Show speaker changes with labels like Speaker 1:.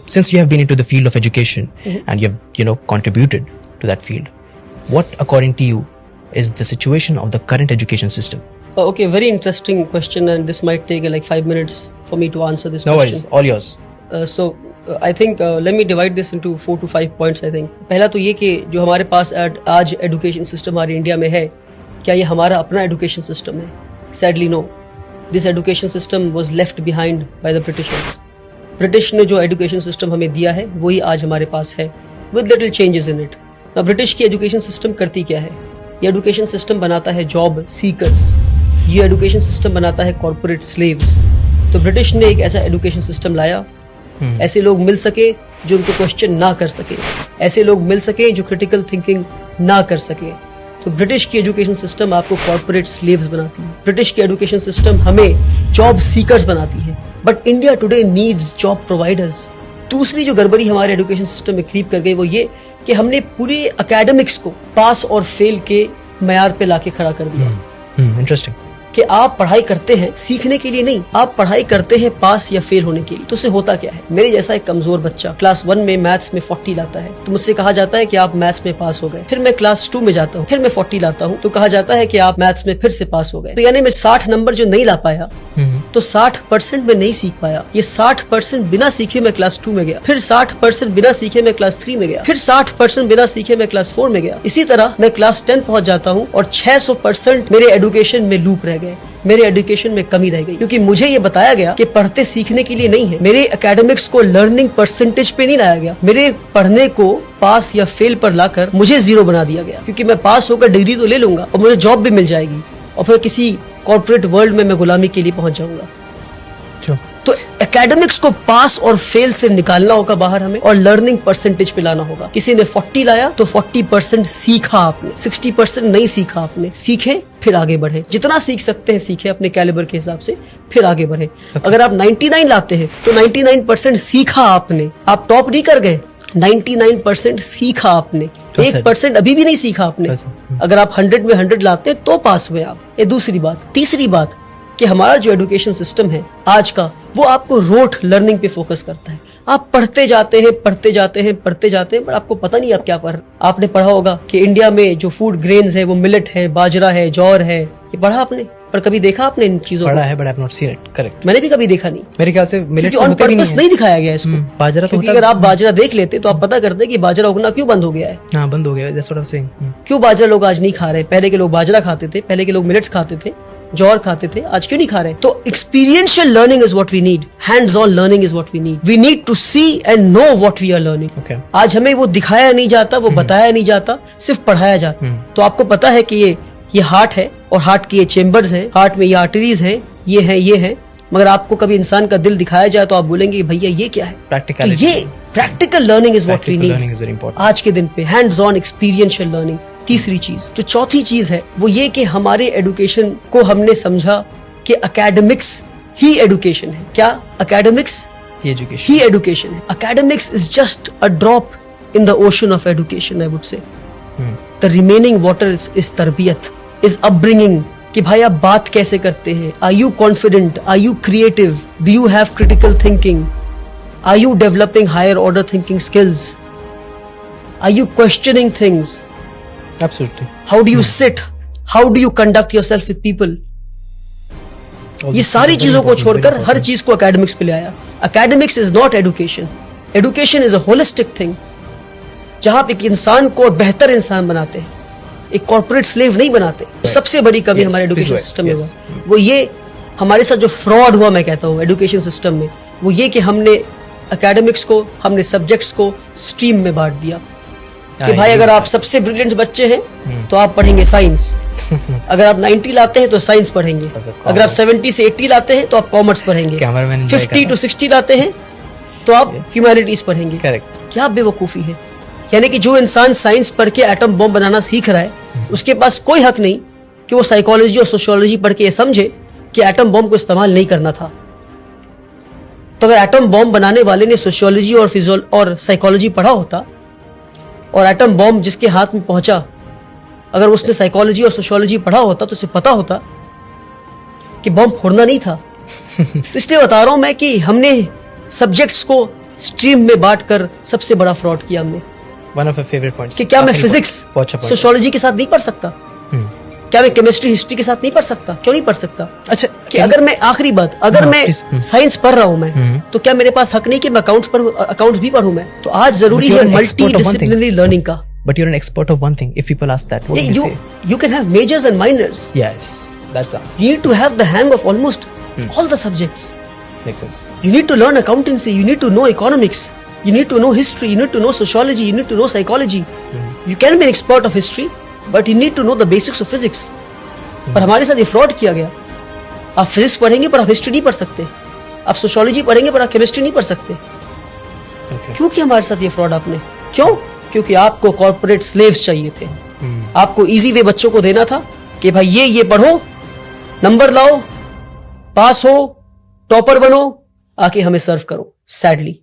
Speaker 1: since you have been into the field of education and you've contributed to that field, what according to you is the situation of the current education system?
Speaker 2: Okay, very interesting question, and this might take like 5 minutes for me to answer this
Speaker 1: No
Speaker 2: question.
Speaker 1: worries, all yours.
Speaker 2: I think let me divide this into 4 to 5 points. I think पहला तो ये कि जो हमारे पास आज education system हमारे India में है, क्या ये हमारा अपना एजुकेशन सिस्टम है? Sadly no. This education system was left behind by the Britishers. British ने जो एजुकेशन सिस्टम हमें दिया है वही आज हमारे पास है, with little changes in it. अब ब्रिटिश की एजुकेशन सिस्टम करती क्या है? ये एजुकेशन सिस्टम बनाता है जॉब सीकर्स, ये एजुकेशन सिस्टम बनाता है कॉर्पोरेट स्लेव्स. तो ब्रिटिश ने एक ऐसा एजुकेशन सिस्टम लाया, ऐसे लोग मिल सके जो उनको क्वेश्चन ना कर सके, ऐसे लोग मिल सके जो क्रिटिकल थिंकिंग ना कर सके. तो ब्रिटिश की एजुकेशन सिस्टम आपको कॉर्पोरेट स्लेव्स बनाती है, ब्रिटिश की एजुकेशन सिस्टम हमें जॉब सीकर्स बनाती है. But India today needs job providers. दूसरी जो गड़बड़ी हमारे एजुकेशन सिस्टम में क्रीप कर गई वो ये कि हमने पूरे एकेडमिक्स को पास और फेल के मयार पे लाके खड़ा कर दिया.
Speaker 1: इंटरेस्टिंग.
Speaker 2: कि आप पढ़ाई करते हैं सीखने के लिए नहीं, आप पढ़ाई करते हैं पास या फेल होने के लिए. तो उससे होता क्या है? मेरे जैसा एक कमजोर बच्चा क्लास 1 में मैथ्स में 40 लाता है तो मुझसे कहा जाता है कि आप मैथ्स में पास हो गए. फिर मैं क्लास 2 में जाता हूँ, फिर मैं 40 लाता हूँ तो कहा जाता है कि आप मैथ्स में फिर से पास हो गए. तो यानी मैं 60 नंबर जो नहीं ला पाया तो 60% में नहीं सीख पाया. ये 60% बिना सीखे मैं क्लास 2 में गया, फिर 60% बिना सीखे मैं क्लास 3 में गया, फिर 60% बिना सीखे मैं क्लास 4 में गया. इसी तरह मैं क्लास 10 पहुंच जाता हूँ और 600% मेरे एजुकेशन में लूप रह गए, मेरे एजुकेशन में कमी रह गई. क्योंकि मुझे ये बताया गया कि पढ़ते सीखने के लिए नहीं है. मेरे एकेडमिक्स को लर्निंग परसेंटेज पे नहीं लाया गया, मेरे पढ़ने को पास या फेल पर लाकर मुझे 0 बना दिया गया. क्योंकि मैं पास होकर डिग्री तो ले लूंगा और मुझे जॉब भी मिल जाएगी और फिर किसी कॉर्पोरेट वर्ल्ड में मैं गुलामी के लिए पहुंच जाऊंगा. तो एकेडमिक्स को पास और फेल से निकालना होगा बाहर हमें और लर्निंग परसेंटेज पे लाना होगा. किसी ने 40 लाया तो 40% सीखा आपने, 60% नहीं सीखा आपने. सीखे फिर आगे बढ़े, जितना सीख सकते हैं सीखे अपने कैलिबर के हिसाब से, फिर आगे बढ़े. अगर आप 99 लाते हैं तो 99% सीखा आपने, आप टॉप नहीं कर गए. 99% सीखा आपने, 1% अभी भी नहीं सीखा आपने. अगर आप 100 में 100 लाते हैं तो पास हुए आप. ये दूसरी बात. तीसरी बात कि हमारा जो एजुकेशन सिस्टम है आज का वो आपको रोट लर्निंग पे फोकस करता है. आप पढ़ते जाते हैं पर आपको पता नहीं आप क्या पढ़. आपने पढ़ा होगा कि इंडिया में जो फूड ग्रेन्स है वो मिलेट है, बाजरा है, जौर है. ये पढ़ा आपने, पर कभी देखा आपने इन चीजों को?
Speaker 1: पढ़ा है but I have not seen it. Correct.
Speaker 2: मैंने भी कभी देखा नहीं.
Speaker 1: मेरे ख्याल से मिलेट
Speaker 2: ऑन पर्पस नहीं दिखाया गया इसको.
Speaker 1: बाजरा तो
Speaker 2: क्योंकि अगर आप बाजरा देख लेते तो आप पता करते कि बाजरा उगना क्यों बंद हो गया है.
Speaker 1: हाँ, बंद हो गया. That's what I am saying.
Speaker 2: क्यों बाजरा लोग आज नहीं खा रहे? पहले के लोग बाजरा खाते थे, पहले के लोग मिलेट्स खाते थे, जौर खाते थे, आज क्यों नहीं खा रहे? तो experiential learning is what we need, hands on learning is what we need. We need to see and know what we are learning. आज हमें वो दिखाया नहीं जाता, वो बताया नहीं जाता, सिर्फ पढ़ाया जाता. तो आपको पता है कि ये हार्ट है और हार्ट की ये चेम्बर्स हैं, हार्ट में ये आर्टरीज हैं, ये है. मगर आपको कभी इंसान का दिल दिखाया जाए तो आप बोलेंगे भैया ये क्या है?
Speaker 1: प्रैक्टिकलिटी.
Speaker 2: ये practical learning is what we need आज के दिन पे. Hands on experiential learning. तीसरी चीज. तो चौथी चीज है वो ये कि हमारे एजुकेशन को हमने समझा कि एकेडमिक्स ही एजुकेशन है. क्या? एकेडमिक्स ही एजुकेशन है. Academics is just a drop in the ocean of education. I would say the remaining water is तरबियत, इज अपब्रिंगिंग. कि भाई आप बात कैसे करते हैं? Are you confident? Are you creative? Do you have critical thinking? Are you developing higher order thinking skills? Are you questioning things?
Speaker 1: Absolutely.
Speaker 2: How do you sit? How do you conduct yourself with people? ये सारी चीजों को छोड़कर हर चीज को academics पे ले आया. Academics is not education. Education is a holistic thing जहां पे एक इंसान को बेहतर इंसान बनाते हैं, एक कॉर्पोरेट स्लेव नहीं बनाते. सबसे बड़ी कमी हमारे एजुकेशन सिस्टम में हुआ वो ये, हमारे साथ जो फ्रॉड हुआ मैं कहता हूँ एजुकेशन सिस्टम में, वो ये कि हमने एकेडमिक्स को, हमने सब्जेक्ट्स को स्ट्रीम में बांट दिया. कि भाई अगर आप सबसे ब्रिलियंट बच्चे हैं तो आप पढ़ेंगे साइंस. अगर आप 90 लाते हैं तो साइंस पढ़ेंगे. अगर आप 70 से 80 लाते हैं तो आप कॉमर्स पढ़ेंगे. 50 to 60 लाते हैं तो आप ह्यूमैनिटीज पढ़ेंगे. करेक्ट. क्या बेवकूफी है. यानी कि जो इंसान साइंस पढ़ के एटम बॉम्ब बनाना सीख रहा है उसके पास कोई हक नहीं कि वो साइकोलॉजी और सोशियोलॉजी पढ़ के ये समझे कि एटम बॉम्ब को इस्तेमाल नहीं करना था. तो अगर एटम बॉम्ब बनाने वाले ने सोशियोलॉजी और साइकोलॉजी पढ़ा होता और एटम बॉम्ब जिसके हाथ में पहुंचा, अगर उसने साइकोलॉजी और सोशियोलॉजी पढ़ा होता तो उसे पता होता कि बॉम्ब फोड़ना नहीं था. तो इसलिए बता रहा हूं मैं कि हमने सब्जेक्ट्स को स्ट्रीम में बांटकर सबसे बड़ा फ्रॉड किया हमने।
Speaker 1: One of my favorite points.
Speaker 2: कि क्या मैं
Speaker 1: आखिरी
Speaker 2: फिजिक्स
Speaker 1: point. बहुत अच्छा point.
Speaker 2: सोशियोलॉजी के साथ नहीं पढ़ सकता? क्या मैं केमिस्ट्री हिस्ट्री के साथ नहीं पढ़ सकता? क्यों नहीं पढ़ सकता?
Speaker 1: अच्छा,
Speaker 2: कि अगर मैं आखिरी बात, अगर
Speaker 1: हाँ,
Speaker 2: मैं
Speaker 1: please.
Speaker 2: साइंस पढ़ रहा हूं मैं, तो क्या मेरे पास हक नहीं कि मैं अकाउंट्स भी पढ़ूं मैं? तो आज जरूरी
Speaker 1: But
Speaker 2: है
Speaker 1: you're an expert
Speaker 2: multi
Speaker 1: of one thing.
Speaker 2: Disciplinary learning का।
Speaker 1: But you're an expert of one thing. If people ask that, what would you say?
Speaker 2: You can have majors and minors.
Speaker 1: Yes, that's the answer.
Speaker 2: You need to have the hang of almost all the subjects.
Speaker 1: Makes sense.
Speaker 2: You need to learn accountancy. You need to know economics. You need to know history. You need to know sociology. You need to know psychology. You can be an expert of history, but you need to know the basics of physics. पर हमारे साथ ये fraud किया गया। आप physics पढ़ेंगे पर आप हिस्ट्री नहीं पढ़ सकते, आप सोशियोलॉजी पढ़ेंगे पर आप केमिस्ट्री नहीं पढ़ सकते।
Speaker 1: Okay.
Speaker 2: क्यों किया हमारे साथ ये फ्रॉड आपने? क्यों? क्योंकि आपको कॉर्पोरेट स्लेव्स चाहिए थे। आपको इजी वे बच्चों को देना था कि भाई ये पढ़ो, नंबर लाओ, पास हो, टॉपर बनो, आके हमें सर्व करो। सैडली